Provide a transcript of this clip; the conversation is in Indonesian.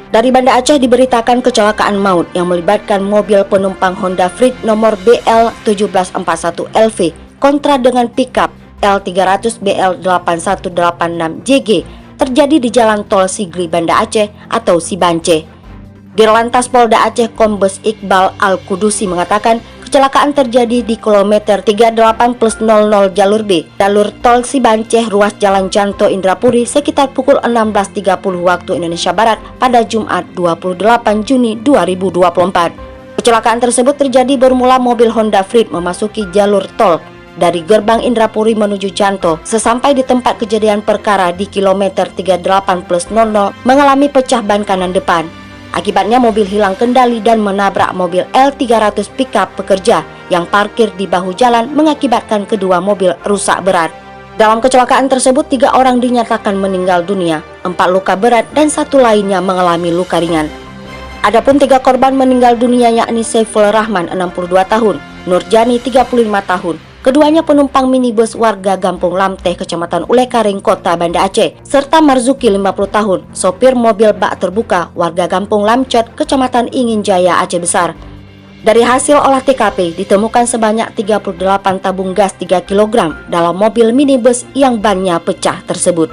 Dari Banda Aceh diberitakan kecelakaan maut yang melibatkan mobil penumpang Honda Freed nomor BL1741LV kontra dengan pickup L300BL8186JG terjadi di Jalan Tol Sigli Banda Aceh atau Sibance. Dirlantas Polda Aceh Kombes Iqbal Al-Kudusi mengatakan kecelakaan terjadi di kilometer 38+00 jalur B, jalur tol Sibance ruas Jalan Janto Indrapuri sekitar pukul 16.30 waktu Indonesia Barat pada Jumat 28 Juni 2024. Kecelakaan tersebut terjadi bermula mobil Honda Freed memasuki jalur tol dari gerbang Indrapuri menuju Janto. Sesampai di tempat kejadian perkara di kilometer 38+00 mengalami pecah ban kanan depan. Akibatnya mobil hilang kendali dan menabrak mobil L300 pickup pekerja yang parkir di bahu jalan mengakibatkan kedua mobil rusak berat. Dalam kecelakaan tersebut 3 orang dinyatakan meninggal dunia, 4 luka berat dan 1 lainnya mengalami luka ringan. Adapun 3 korban meninggal dunia yakni Saiful Rahman 62 tahun, Nurjani 35 tahun. Keduanya penumpang minibus warga Gampung Lamteh, Kecamatan Ulekaring, Kota Banda Aceh, serta Marzuki 50 tahun, sopir mobil bak terbuka warga Gampung Lamcot, Kecamatan Ingin Jaya, Aceh Besar. Dari hasil olah TKP ditemukan sebanyak 38 tabung gas 3 kg dalam mobil minibus yang bannya pecah tersebut.